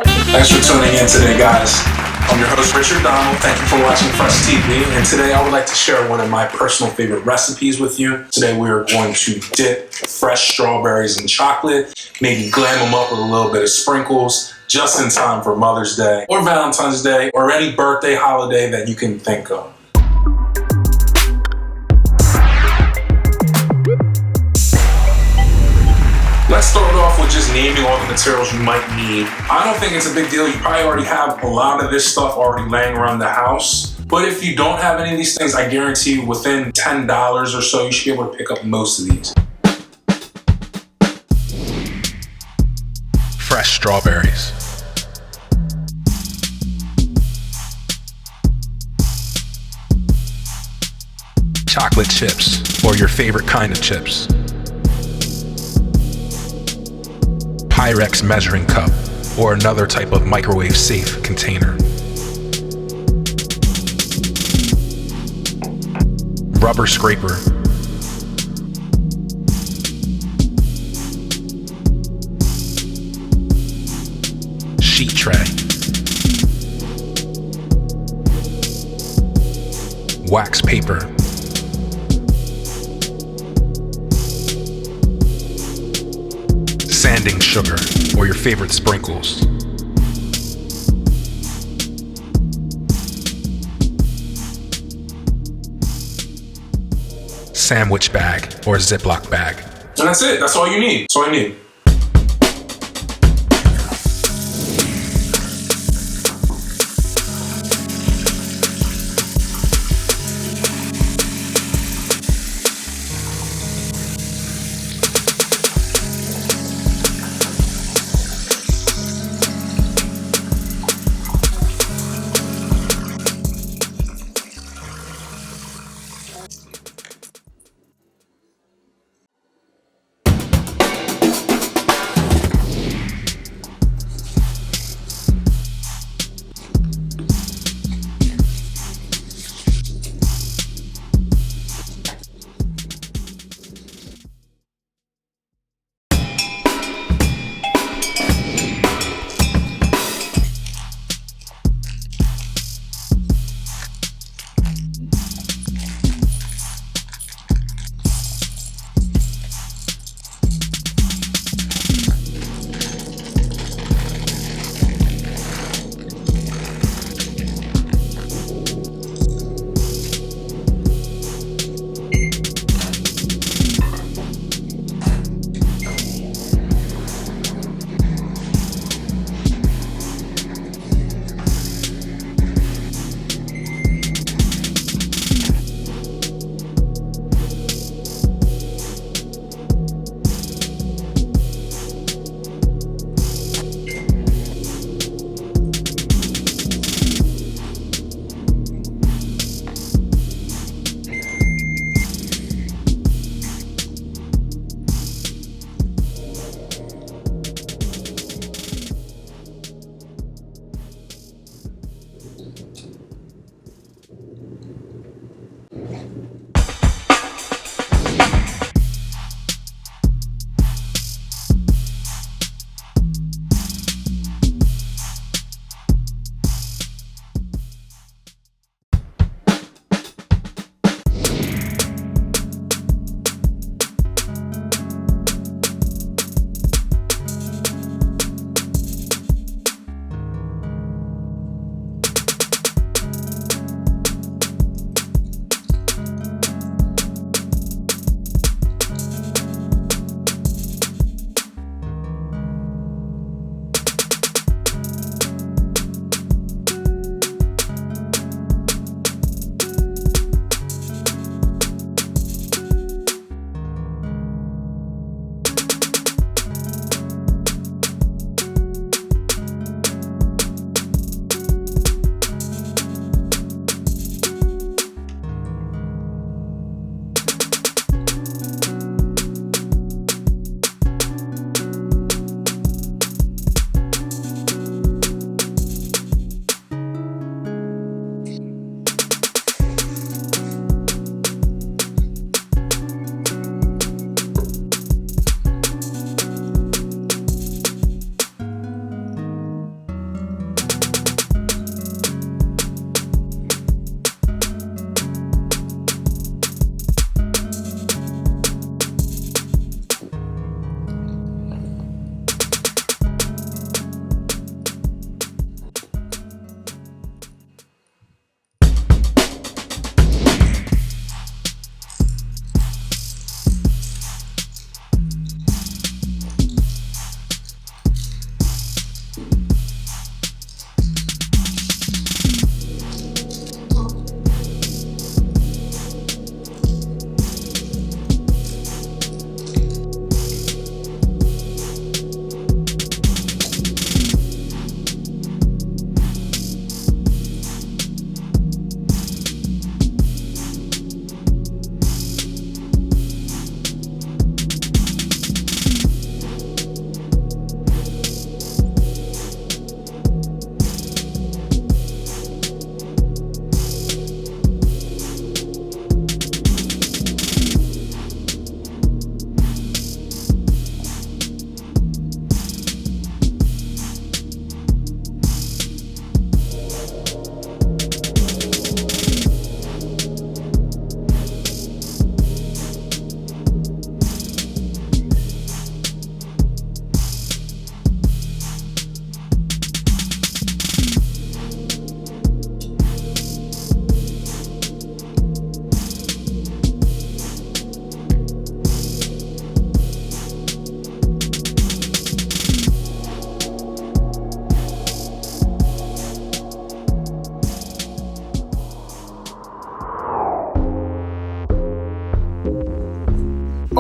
Thanks for tuning in today, guys. I'm your host, Richard Donald. Thank you for watching Fresh TV. And today I would like to share one of my personal favorite recipes with you. Today we are going to dip fresh strawberries in chocolate, maybe glam them up with a little bit of sprinkles, just in time for Mother's Day or Valentine's Day or any birthday holiday that you can think of. Let's start off with just naming all the materials you might need. I don't think it's a big deal. You probably already have a lot of this stuff already laying around the house. But if you don't have any of these things, I guarantee you within $10 or so, you should be able to pick up most of these. Fresh strawberries. Chocolate chips, or your favorite kind of chips. Pyrex measuring cup, or another type of microwave safe container. Rubber scraper. Sheet tray. Wax paper. Sanding sugar, or your favorite sprinkles. Sandwich bag or Ziploc bag. And that's it. That's all you need. That's all you need.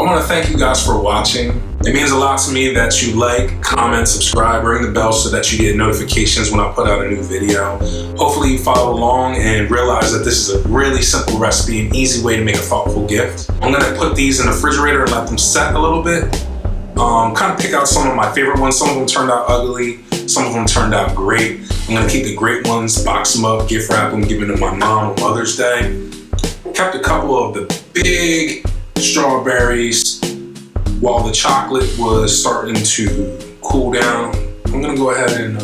want to thank you guys for watching. It means a lot to me that you like, comment, subscribe, ring the bell so that you get notifications when I put out a new video. Hopefully you follow along and realize that this is a really simple recipe, an easy way to make a thoughtful gift. I'm gonna put these in the refrigerator and let them set a little bit. Kind of pick out some of my favorite ones. Some of them turned out ugly, some of them turned out great. I'm gonna keep the great ones, box them up, gift wrap them, give them to my mom on Mother's Day. Kept a couple of the big strawberries while the chocolate was starting to cool down. I'm gonna go ahead and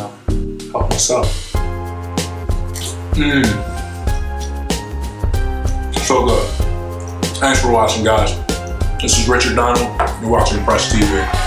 help myself. So good. Thanks for watching, guys. This is Richard Donald. You're watching Fresh TV.